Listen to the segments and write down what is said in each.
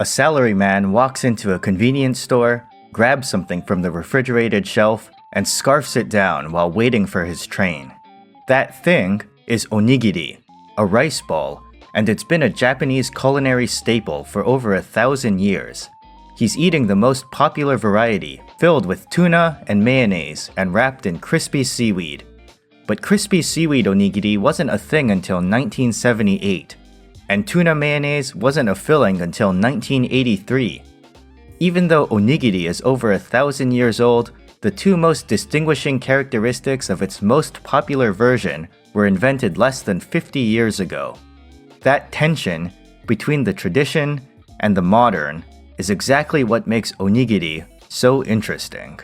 A salaryman walks into a convenience store, grabs something from the refrigerated shelf, and scarfs it down while waiting for his train. That thing is onigiri, a rice ball, and it's been a Japanese culinary staple for over 1,000 years. He's eating the most popular variety, filled with tuna and mayonnaise and wrapped in crispy seaweed. But crispy seaweed onigiri wasn't a thing until 1978, and tuna mayonnaise wasn't a filling until 1983. Even though onigiri is over 1,000 years old, the two most distinguishing characteristics of its most popular version were invented less than 50 years ago. That tension between the tradition and the modern is exactly what makes onigiri so interesting.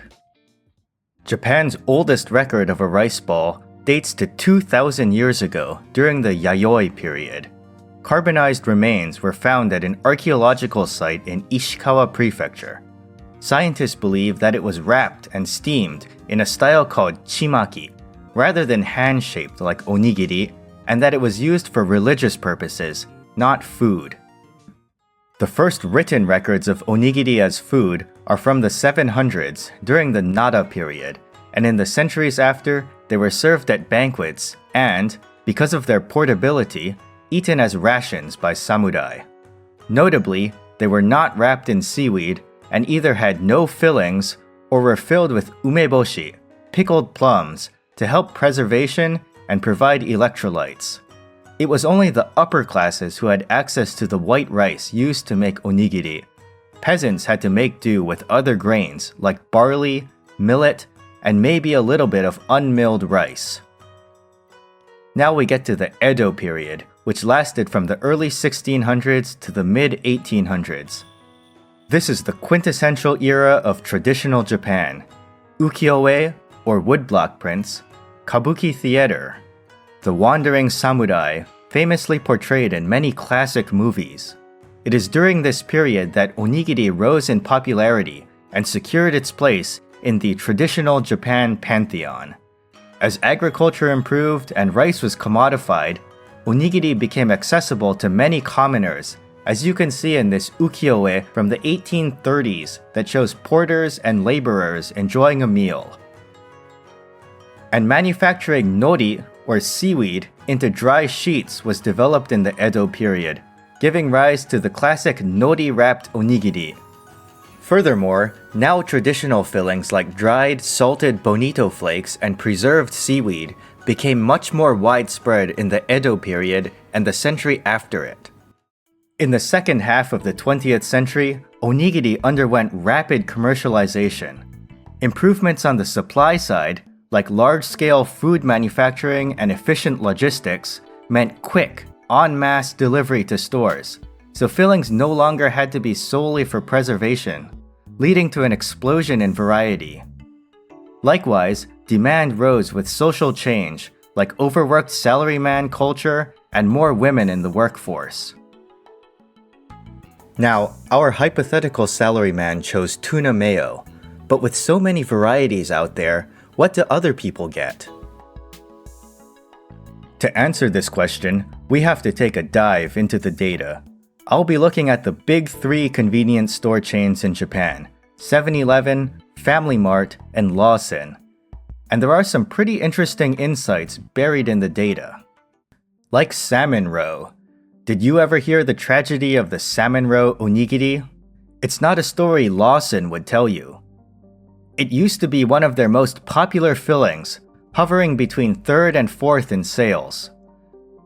Japan's oldest record of a rice ball dates to 2,000 years ago during the Yayoi period. Carbonized remains were found at an archaeological site in Ishikawa Prefecture. Scientists believe that it was wrapped and steamed in a style called chimaki, rather than hand-shaped like onigiri, and that it was used for religious purposes, not food. The first written records of onigiri as food are from the 700s during the Nara period, and in the centuries after, they were served at banquets and, because of their portability, eaten as rations by samurai. Notably, they were not wrapped in seaweed and either had no fillings or were filled with umeboshi, pickled plums, to help preservation and provide electrolytes. It was only the upper classes who had access to the white rice used to make onigiri. Peasants had to make do with other grains like barley, millet, and maybe a little bit of unmilled rice. Now we get to the Edo period, which lasted from the early 1600s to the mid-1800s. This is the quintessential era of traditional Japan: ukiyo-e, or woodblock prints, kabuki theater, the wandering samurai, famously portrayed in many classic movies. It is during this period that onigiri rose in popularity and secured its place in the traditional Japan pantheon. As agriculture improved and rice was commodified, onigiri became accessible to many commoners, as you can see in this ukiyo-e from the 1830s that shows porters and laborers enjoying a meal. And manufacturing nori, or seaweed, into dry sheets was developed in the Edo period, giving rise to the classic nori-wrapped onigiri. Furthermore, now traditional fillings like dried, salted bonito flakes and preserved seaweed became much more widespread in the Edo period and the century after it. In the second half of the 20th century, onigiri underwent rapid commercialization. Improvements on the supply side, like large-scale food manufacturing and efficient logistics, meant quick, en masse delivery to stores, so fillings no longer had to be solely for preservation, leading to an explosion in variety. Likewise, demand rose with social change, like overworked salaryman culture and more women in the workforce. Now, our hypothetical salaryman chose tuna mayo, but with so many varieties out there, what do other people get? To answer this question, we have to take a dive into the data. I'll be looking at the big three convenience store chains in Japan: 7-Eleven, Family Mart, and Lawson. And there are some pretty interesting insights buried in the data. Like salmon roe. Did you ever hear the tragedy of the salmon roe onigiri? It's not a story Lawson would tell you. It used to be one of their most popular fillings, hovering between 3rd and 4th in sales.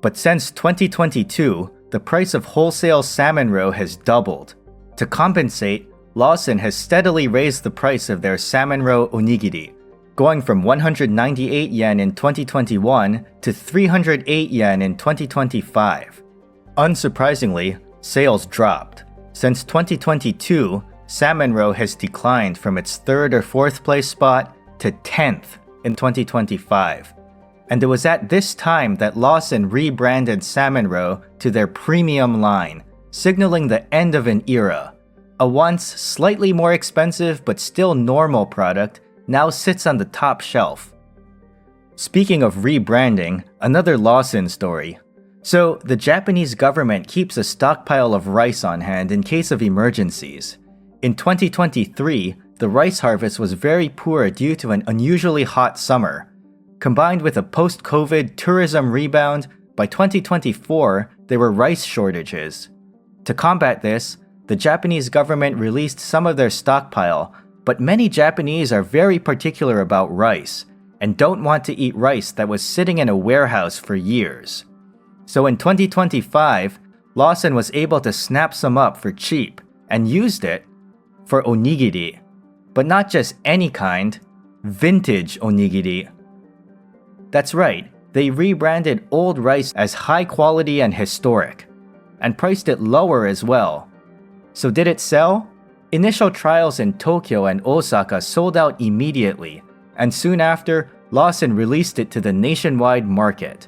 But since 2022, the price of wholesale salmon roe has doubled. To compensate, Lawson has steadily raised the price of their salmon roe onigiri, going from 198 yen in 2021 to 308 yen in 2025. Unsurprisingly, sales dropped. Since 2022, salmon roe has declined from its 3rd or 4th place spot to 10th in 2025. And it was at this time that Lawson rebranded salmon roe to their premium line, signaling the end of an era. A once slightly more expensive but still normal product now sits on the top shelf. Speaking of rebranding, another Lawson story. So, the Japanese government keeps a stockpile of rice on hand in case of emergencies. In 2023, the rice harvest was very poor due to an unusually hot summer. Combined with a post-COVID tourism rebound, by 2024, there were rice shortages. To combat this, the Japanese government released some of their stockpile, but many Japanese are very particular about rice and don't want to eat rice that was sitting in a warehouse for years. So in 2025, Lawson was able to snap some up for cheap and used it for onigiri. But not just any kind, vintage onigiri. That's right, they rebranded old rice as high quality and historic, and priced it lower as well. So did it sell? Initial trials in Tokyo and Osaka sold out immediately, and soon after, Lawson released it to the nationwide market.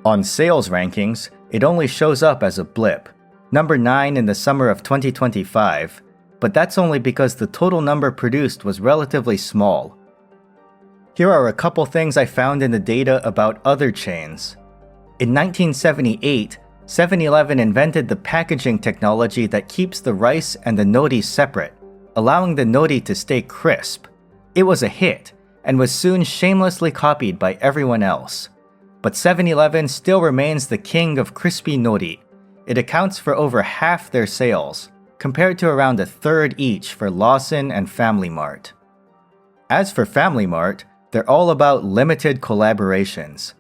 On sales rankings, it only shows up as a blip, number 9 in the summer of 2025, but that's only because the total number produced was relatively small. Here are a couple things I found in the data about other chains. In 1978, 7-Eleven invented the packaging technology that keeps the rice and the nori separate, allowing the nori to stay crisp. It was a hit, and was soon shamelessly copied by everyone else. But 7-Eleven still remains the king of crispy nori. It accounts for over half their sales, compared to around a third each for Lawson and Family Mart. As for Family Mart, they're all about limited collaborations.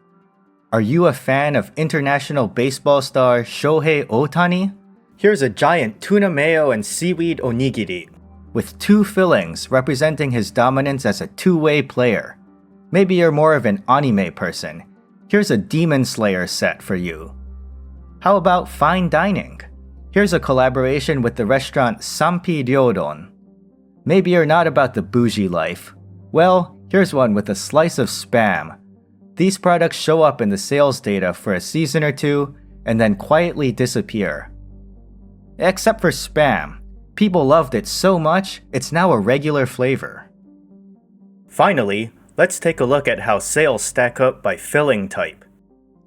Are you a fan of international baseball star Shohei Ohtani? Here's a giant tuna mayo and seaweed onigiri, with 2 fillings representing his dominance as a two-way player. Maybe you're more of an anime person. Here's a Demon Slayer set for you. How about fine dining? Here's a collaboration with the restaurant Sanpi Ryodon. Maybe you're not about the bougie life. Well, here's one with a slice of Spam. These products show up in the sales data for a season or two, and then quietly disappear. Except for Spam. People loved it so much, it's now a regular flavor. Finally, let's take a look at how sales stack up by filling type.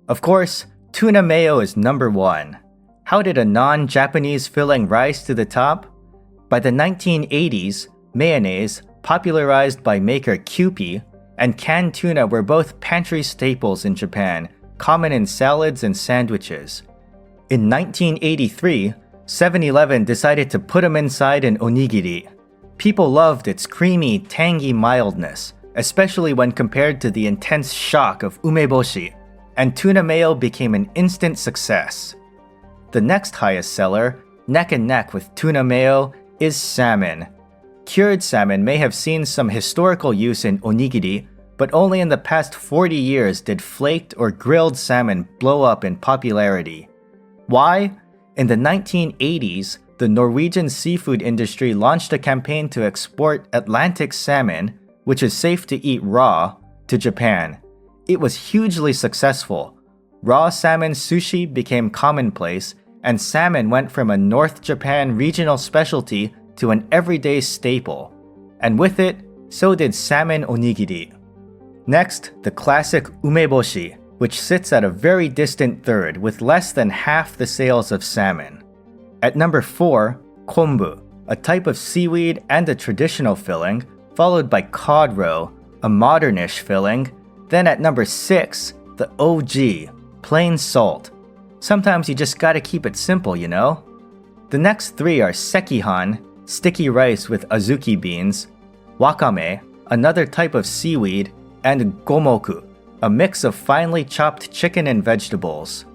Of course, tuna mayo is number 1. How did a non-Japanese filling rise to the top? By the 1980s, mayonnaise, popularized by maker Kewpie, and canned tuna were both pantry staples in Japan, common in salads and sandwiches. In 1983, 7-Eleven decided to put them inside an onigiri. People loved its creamy, tangy mildness, especially when compared to the intense shock of umeboshi, and tuna mayo became an instant success. The next highest seller, neck and neck with tuna mayo, is salmon. Cured salmon may have seen some historical use in onigiri, but only in the past 40 years did flaked or grilled salmon blow up in popularity. Why? In the 1980s, the Norwegian seafood industry launched a campaign to export Atlantic salmon, which is safe to eat raw, to Japan. It was hugely successful. Raw salmon sushi became commonplace, and salmon went from a North Japan regional specialty to an everyday staple. And with it, so did salmon onigiri. Next, the classic umeboshi, which sits at a very distant third with less than half the sales of salmon. At number 4, kombu, a type of seaweed and a traditional filling, followed by cod roe, a modernish filling. Then at number 6, the OG, plain salt. Sometimes you just gotta keep it simple, you know? The next 3 are sekihan, sticky rice with azuki beans, wakame, another type of seaweed, and gomoku, a mix of finely chopped chicken and vegetables.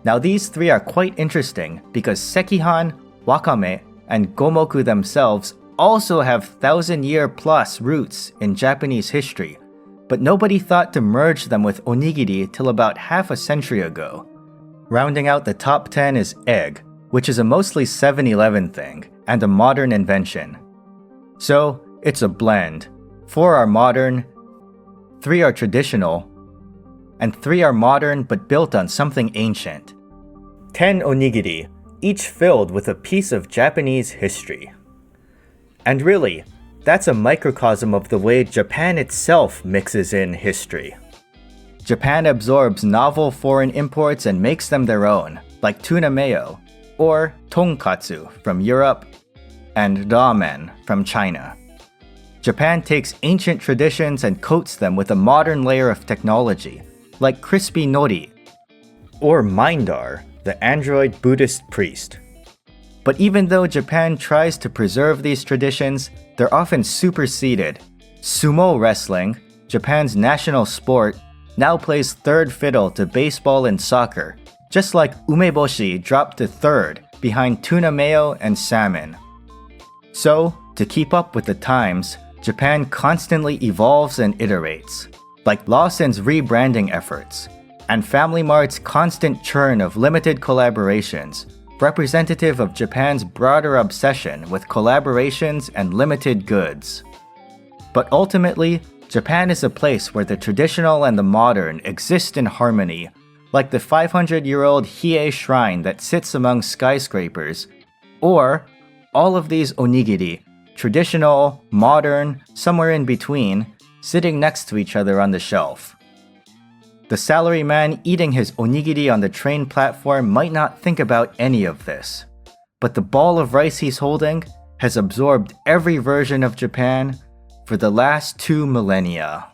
Now these 3 are quite interesting because sekihan, wakame, and gomoku themselves also have 1,000-year-plus roots in Japanese history, but nobody thought to merge them with onigiri till about half a century ago. Rounding out the top 10 is egg, which is a mostly 7-Eleven thing and a modern invention. So, it's a blend. 4 are modern, 3 are traditional, and 3 are modern but built on something ancient. 10 onigiri, each filled with a piece of Japanese history. And really, that's a microcosm of the way Japan itself mixes in history. Japan absorbs novel foreign imports and makes them their own, like tuna mayo, or tonkatsu from Europe, and ramen from China. Japan takes ancient traditions and coats them with a modern layer of technology, like crispy nori, or Mindar, the android Buddhist priest. But even though Japan tries to preserve these traditions, they're often superseded. Sumo wrestling, Japan's national sport, now plays third fiddle to baseball and soccer, just like umeboshi dropped to third behind tuna mayo and salmon. So, to keep up with the times, Japan constantly evolves and iterates, like Lawson's rebranding efforts, and Family Mart's constant churn of limited collaborations, representative of Japan's broader obsession with collaborations and limited goods. But ultimately, Japan is a place where the traditional and the modern exist in harmony, like the 500-year-old Hiei shrine that sits among skyscrapers, or all of these onigiri, traditional, modern, somewhere in between, sitting next to each other on the shelf. The salaryman eating his onigiri on the train platform might not think about any of this, but the ball of rice he's holding has absorbed every version of Japan for the last 2 millennia.